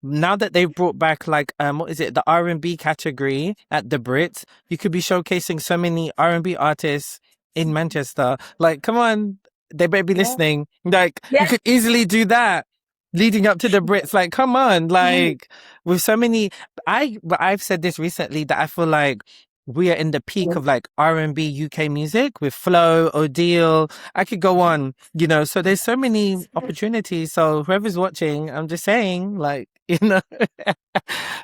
now that they've brought back like what is it, the R&B category at the Brits, you could be showcasing so many R&B artists in Manchester. Like, come on, they better be listening. Like, you could easily do that leading up to the Brits. Like, come on, like with so many. I've said this recently that I feel like we are in the peak of like R&B UK music with Flo, Adeola. I could go on, so there's so many opportunities. So whoever's watching, I'm just saying, like,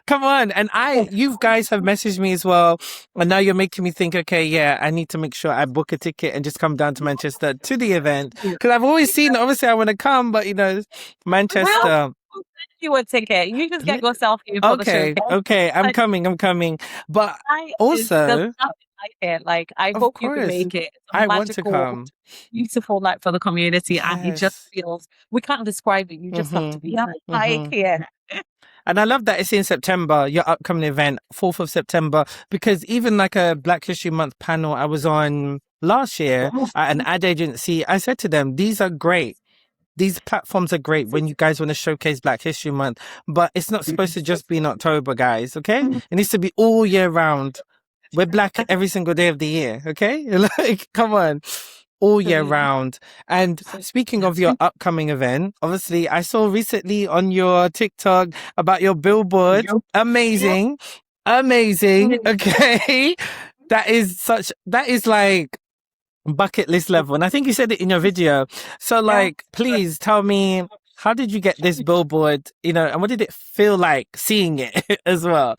come on. And you guys have messaged me as well. And now you're making me think, okay, yeah, I need to make sure I book a ticket and just come down to Manchester to the event. Because I've always seen, obviously I want to come, but Manchester. You a ticket. You just get yourself here for the show. Okay, I'm coming. But also, I hope you can make it. I want to come. Beautiful night for the community, and it just feels, we can't describe it. You just have to be here. And I love that it's in September, your upcoming event, 4th of September, because even like a Black History Month panel I was on last year at an ad agency, I said to them, these are great. These platforms are great when you guys want to showcase Black History Month, but it's not supposed to just be in October, guys, okay? It needs to be all year round. We're Black every single day of the year, okay? Like, come on. All year round. And speaking of your upcoming event, obviously I saw recently on your TikTok about your billboard. Amazing. Okay. That is like bucket list level. And I think you said it in your video. So like, please tell me, how did you get this billboard, and what did it feel like seeing it as well?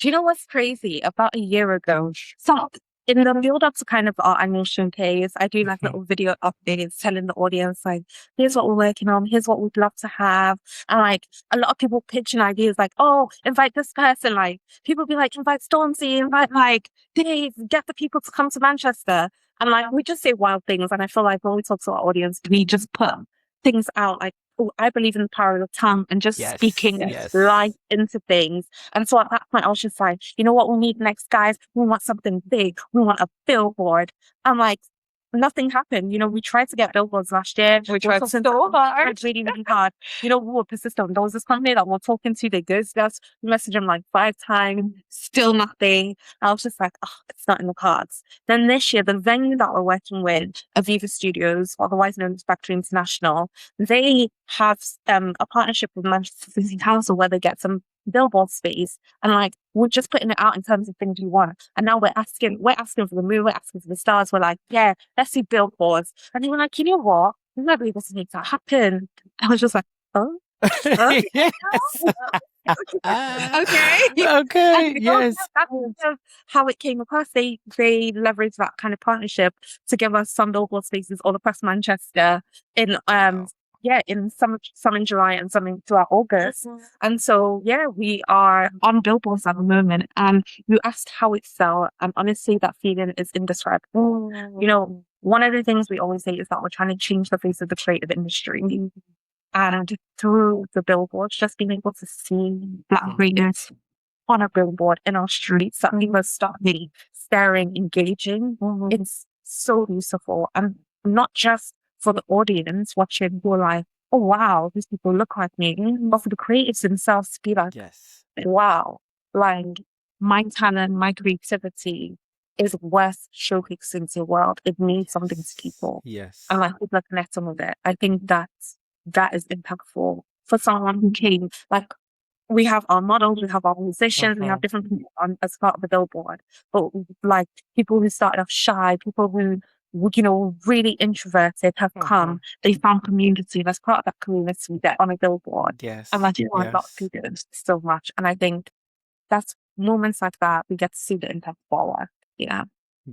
Do you know what's crazy? About a year ago, so in the build up to kind of our annual showcase, I do like little video updates telling the audience, like, here's what we're working on, here's what we'd love to have. And like a lot of people pitching ideas like, oh, invite this person, like people be like, invite Stormzy, invite like Dave, get the people to come to Manchester. And like we just say wild things. And I feel like when we talk to our audience, we just put things out like, oh, I believe in the power of the tongue and just speaking life into things. And so at that point, I was just like, you know what we need next, guys? We want something big. We want a billboard. I'm like, nothing happened. We tried to get billboards last year. We tried so hard. Really, really hard. We were persistent. There was this company that we're talking to. They ghost us. We messaged them like 5 times. Still nothing. I was just like, oh, it's not in the cards. Then this year, the venue that we're working with, Aviva Studios, otherwise known as Factory International, they have a partnership with Manchester City Council where they get some billboard space, and like we're just putting it out in terms of things we want. And now we're asking for the moon, we're asking for the stars. We're like, yeah, let's see billboards. And they were like, you know what? We might be able to make that happen. I was just like, oh, yes. Okay. Yes. That's how it came across. They leveraged that kind of partnership to give us some billboard spaces all across Manchester in in some in July and some throughout August. And so, we are on billboards at the moment. And you asked how it felt. And honestly, that feeling is indescribable. One of the things we always say is that we're trying to change the face of the creative industry. And through the billboards, just being able to see Black creators on a billboard in our streets, that people start really staring, engaging. It's so beautiful. And not just for the audience watching who are like, oh wow, these people look like me, but for the creators themselves to be like, Yes. wow, like my talent, my creativity is worth showcasing to the world. It means something to people. Yes. And like people are connecting with it. I think that is impactful for someone who came, like, we have our models, we have our musicians, we have different people on as part of the billboard. But like people who started off shy, people who really introverted have come. They found community. That's part of that community that on a billboard. Yes. And that's why a lot of people do so much. And I think that's moments like that we get to see the impact of our work. Yeah.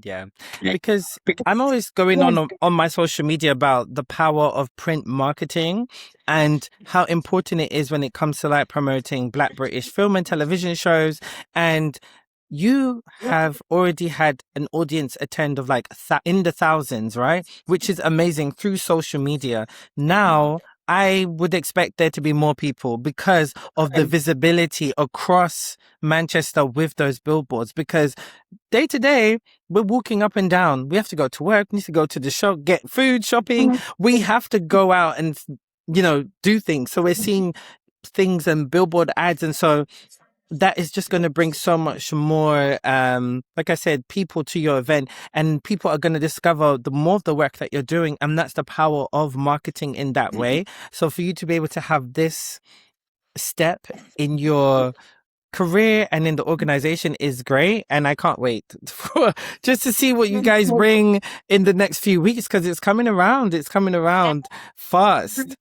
Yeah, because I'm always going on my social media about the power of print marketing and how important it is when it comes to like promoting Black British film and television shows. And you have already had an audience attend of like in the thousands, right? Which is amazing through social media. Now, I would expect there to be more people because of the visibility across Manchester with those billboards. Because day to day, we're walking up and down. We have to go to work, need to go to the shop, get food, shopping. We have to go out and, do things. So we're seeing things and billboard ads. And so that is just going to bring so much more, like I said, people to your event, and people are going to discover the more of the work that you're doing. And that's the power of marketing in that way. So for you to be able to have this step in your career and in the organization is great. And I can't wait just to see what you guys bring in the next few weeks, because it's coming around. It's coming around fast.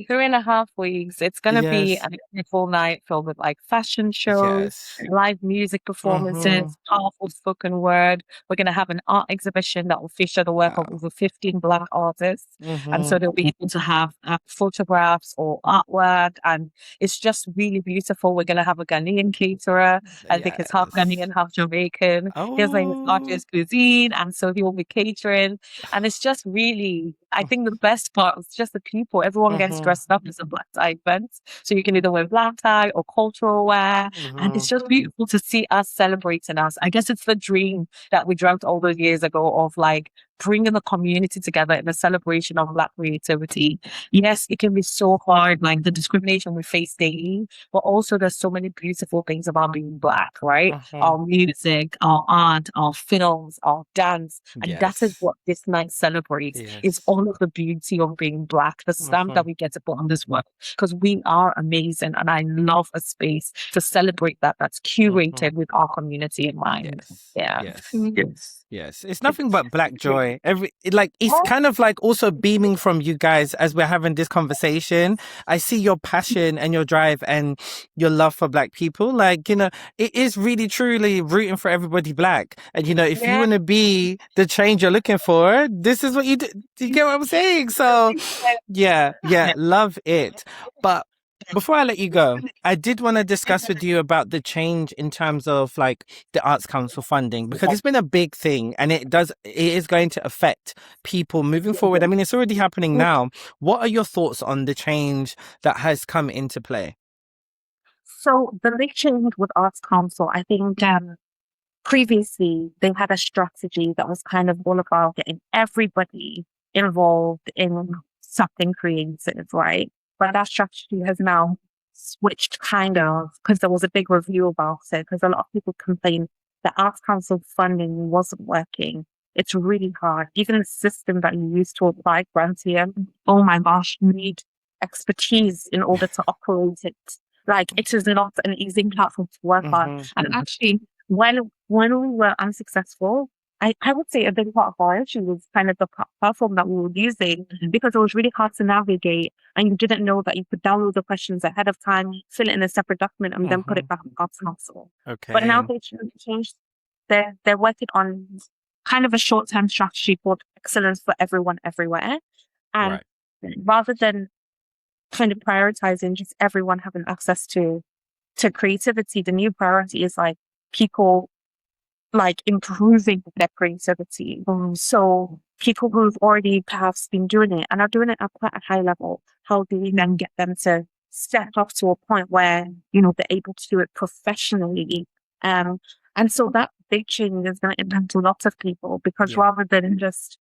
3.5 weeks. It's going to be a full night filled with like fashion shows, live music performances, powerful spoken word. We're going to have an art exhibition that will feature the work of over 15 Black artists. And so they'll be able to have photographs or artwork. And it's just really beautiful. We're going to have a Ghanaian caterer. I think it's half Ghanaian, half Jamaican. His name is Artist Cuisine. And so he will be catering. And it's just really, I think the best part is just the people. Everyone gets dressed up as a black tie event. So you can either wear black tie or cultural wear. And it's just beautiful to see us celebrating us. I guess it's the dream that we dreamt all those years ago of like bringing the community together in a celebration of Black creativity. Yes, it can be so hard, like the discrimination we face daily, but also there's so many beautiful things about being Black, right? Our music, our art, our films, our dance. And that is what this night celebrates. It's all of the beauty of being Black, the stamp that we get to put on this work, because we are amazing. And I love a space to celebrate that's curated with our community in mind. Yes, it's nothing but Black joy. It's kind of like also beaming from you guys as we're having this conversation. I see your passion and your drive and your love for Black people. Like, it is really truly rooting for everybody Black. And, if you want to be the change you're looking for, this is what you do. Do you get what I'm saying? So, yeah, love it. But before I let you go, I did want to discuss with you about the change in terms of like the Arts Council funding, because it's been a big thing and it is going to affect people moving forward. I mean, it's already happening now. What are your thoughts on the change that has come into play? So the big change with Arts Council, I think previously they had a strategy that was kind of all about getting everybody involved in something creative, right? But that strategy has now switched kind of, because there was a big review about it, because a lot of people complained that Arts Council funding wasn't working. It's really hard. Even the system that you use to apply grants here, oh my gosh, you need expertise in order to operate it. Like, it is not an easy platform to work on. And actually, when we were unsuccessful, I would say a big part of our issue was kind of the platform that we were using, because it was really hard to navigate, and you didn't know that you could download the questions ahead of time, fill it in a separate document, and then put it back on Arts Council. Okay. But now they changed. They're working on kind of a short-term strategy called Excellence for Everyone Everywhere, and rather than kind of prioritizing just everyone having access to creativity, the new priority is like people like improving their creativity. So people who've already perhaps been doing it and are doing it at quite a high level, how do we then get them to step up to a point where, they're able to do it professionally? And so that big change is going to impact a lot of people, because rather than just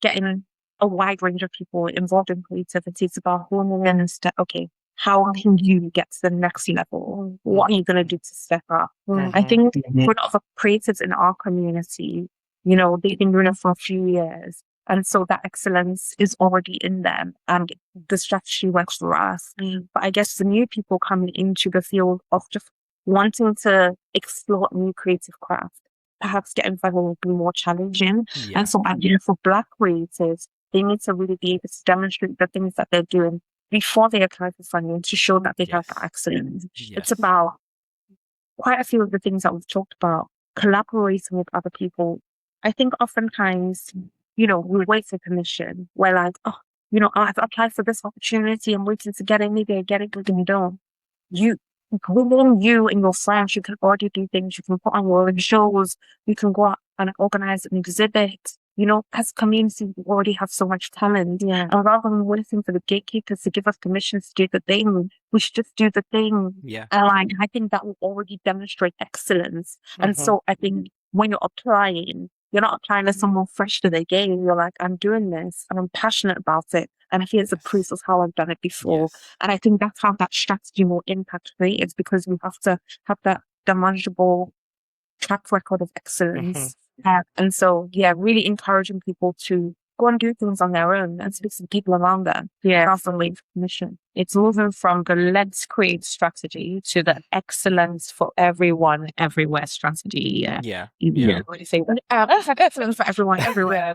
getting a wide range of people involved in creativity, it's about honing in and okay, how can you get to the next level? What are you going to do to step up? I think for a lot of creatives in our community, they've been doing it for a few years. And so that excellence is already in them, and the strategy works for us. But I guess the new people coming into the field of just wanting to explore new creative craft, perhaps getting involved will be more challenging. And so I think for Black creators, they need to really be able to demonstrate the things that they're doing before they apply for funding to show that they have that excellence. It's about quite a few of the things that we've talked about, collaborating with other people. I think oftentimes, we wait for permission. We're like, I've applied for this opportunity. I'm waiting to get it. Maybe I get it, but then don't. Within you and your friends, you can already do things. You can put on your own shows. You can go out and organize an exhibit. As a community, we already have so much talent. And rather than waiting for the gatekeepers to give us permission to do the thing, we should just do the thing. And I think that will already demonstrate excellence. And so I think when you're applying, you're not applying as someone fresh to the game. You're like, I'm doing this and I'm passionate about it. And here's a proof of how I've done it before. And I think that's how that strategy will impact me. It's because we have to have that demonstrable track record of excellence. And so, really encouraging people to go and do things on their own and speak to people around them. Rather than wait for permission. It's moving from the let's create strategy to the excellence for everyone, everywhere strategy. What do you think? Excellence for everyone, everywhere.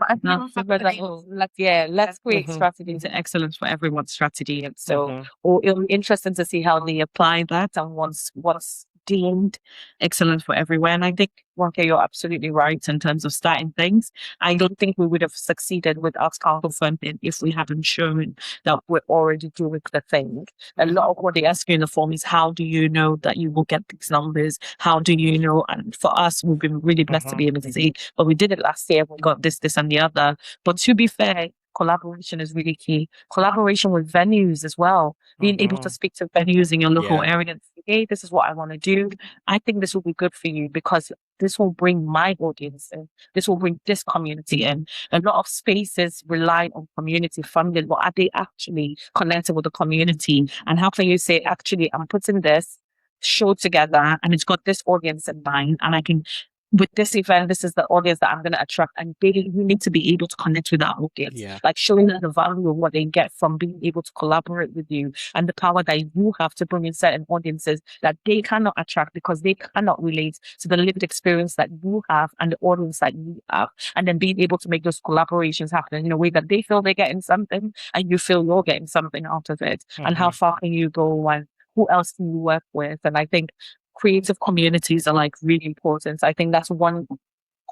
Let's create strategy to excellence for everyone strategy. And so, it'll be interesting to see how they apply that and what's deemed excellent for everywhere. And I think, Ronke, you're absolutely right in terms of starting things. I don't think we would have succeeded with Arts Council funding if we hadn't shown that we're already doing the thing. A lot of what they ask you in the form is, how do you know that you will get these numbers? How do you know? And for us, we've been really blessed to be able to say, but we did it last year, we got this, and the other. But to be fair, collaboration is really key. Collaboration with venues as well. Being able to speak to venues in your local area and say, hey, this is what I want to do. I think this will be good for you because this will bring my audience in. This will bring this community in. A lot of spaces rely on community funding, but are they actually connected with the community? And how can you say, actually, I'm putting this show together and it's got this audience in mind, and I can, with this event, this is the audience that I'm going to attract, and you need to be able to connect with that audience, like showing them the value of what they get from being able to collaborate with you, and the power that you have to bring in certain audiences that they cannot attract because they cannot relate to the lived experience that you have and the audience that you have, and then being able to make those collaborations happen in a way that they feel they're getting something and you feel you're getting something out of it. And how far can you go, and who else can you work with? And I think creative communities are like really important. I think that's one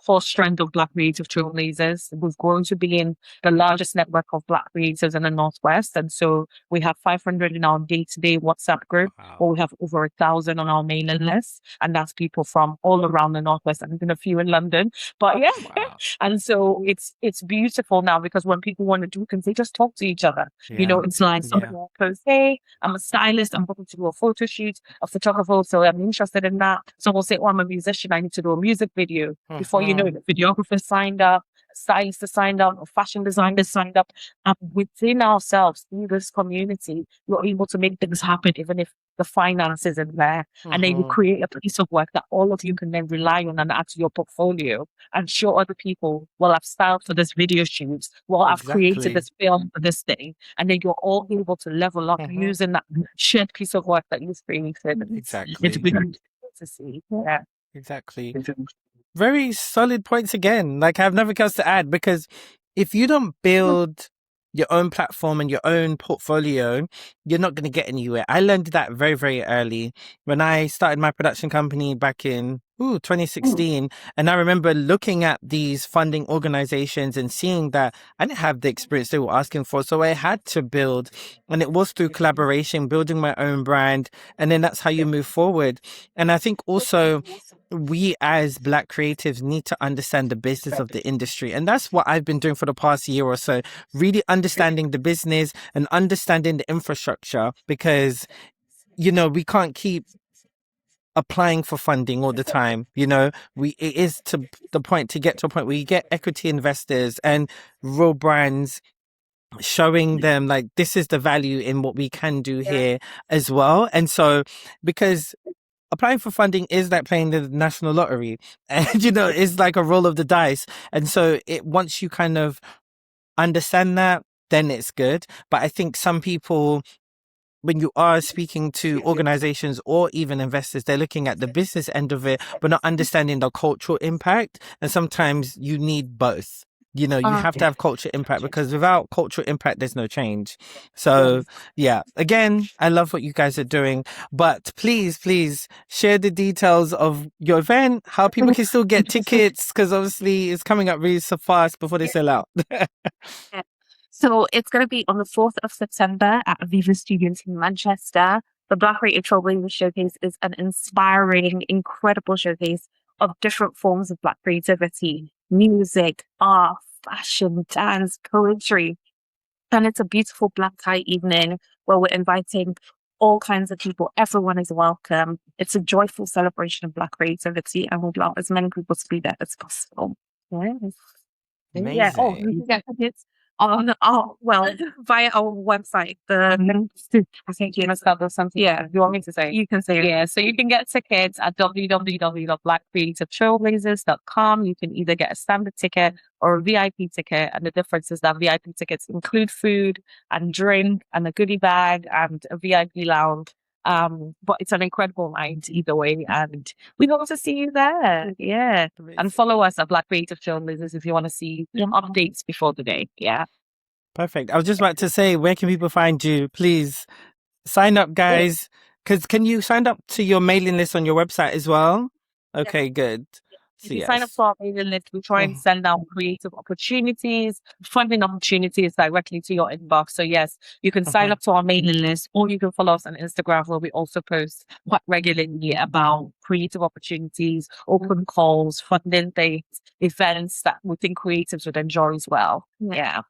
core strength of Black Creative Trailblazers. We've grown to being the largest network of Black creatives in the Northwest. And so we have 500 in our day-to-day WhatsApp group, or we have over 1,000 on our mailing list. And that's people from all around the Northwest, and even a few in London. But and so it's beautiful now, because when people want to do things, they just talk to each other. It's like someone goes, hey, I'm a stylist, I'm going to do a photo shoot, a photographer, so I'm interested in that. So we'll say, oh, I'm a musician, I need to do a music video. Before you know it, the videographer signed up, stylists signed up, or fashion designers signed up. And within ourselves, through this community, we're able to make things happen, even if the finance isn't there. And then you create a piece of work that all of you can then rely on and add to your portfolio and show other people, well, I've styled for this video shoot, well, I've created this film for this thing. And then you're all able to level up using that shared piece of work that you've created. It's really to see. Exactly. Very solid points again. Like, I have nothing else to add, because if you don't build your own platform and your own portfolio, you're not going to get anywhere. I learned that very, very early. When I started my production company back in 2016. And I remember looking at these funding organizations and seeing that I didn't have the experience they were asking for. So I had to build, and it was through collaboration, building my own brand. And then that's how you move forward. And I think also we as Black creatives need to understand the business of the industry. And that's what I've been doing for the past year or so, really understanding the business and understanding the infrastructure, because, we can't keep applying for funding all the time. It is to the point to get to a point where you get equity investors and real brands showing them like this is the value in what we can do here as well. And so, because applying for funding is like playing the national lottery, and it's like a roll of the dice. And so once you kind of understand that, then it's good. But I think some people, when you are speaking to organizations or even investors, they're looking at the business end of it, but not understanding the cultural impact. And sometimes you need both. You have to have cultural impact, because without cultural impact, there's no change. So yeah, again, I love what you guys are doing, but please share the details of your event, how people can still get tickets, because obviously it's coming up really so fast before they sell out. So it's going to be on the 4th of September at Aviva Studios in Manchester. The Black Creative Trailblazers Showcase is an inspiring, incredible showcase of different forms of Black creativity, music, art, fashion, dance, poetry. And it's a beautiful black tie evening where we're inviting all kinds of people. Everyone is welcome. It's a joyful celebration of Black creativity, and we'd love as many people to be there as possible. Yes. Amazing. Yeah. Oh, you can get tickets via our website. The links to, I think you must have something. Yeah. You want me to say? You can say it. Yeah, so you can get tickets at www.blackcreativetrailblazers.com. You can either get a standard ticket or a VIP ticket, and the difference is that VIP tickets include food and drink and a goodie bag and a VIP lounge. But it's an incredible night either way, and we hope to see you there. Yeah. And follow us at Black Creative Trailblazers if you want to see updates before the day. Yeah. Perfect. I was just about to say, where can people find you? Please sign up, guys. Because can you sign up to your mailing list on your website as well? Okay, good. If you sign up to our mailing list, we try and send out creative opportunities, funding opportunities directly to your inbox. So yes, you can sign up to our mailing list, or you can follow us on Instagram, where we also post quite regularly about creative opportunities, open calls, funding dates, events that we think creatives would enjoy as well. Yeah.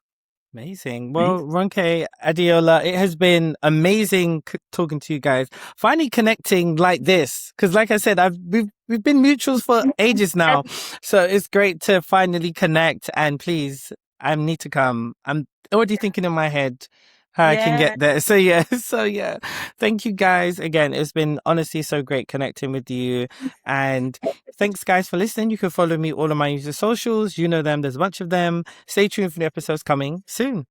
Amazing. Well, Ronke, Adeola, it has been amazing talking to you guys. Finally connecting like this, because like I said, we've been mutuals for ages now, so it's great to finally connect. And please, I need to come. I'm already thinking in my head how I can get there. So yeah, thank you guys again. It's been honestly so great connecting with you, and thanks guys for listening. You can follow me all on my user socials. You know them. There's a bunch of them. Stay tuned for the episodes coming soon.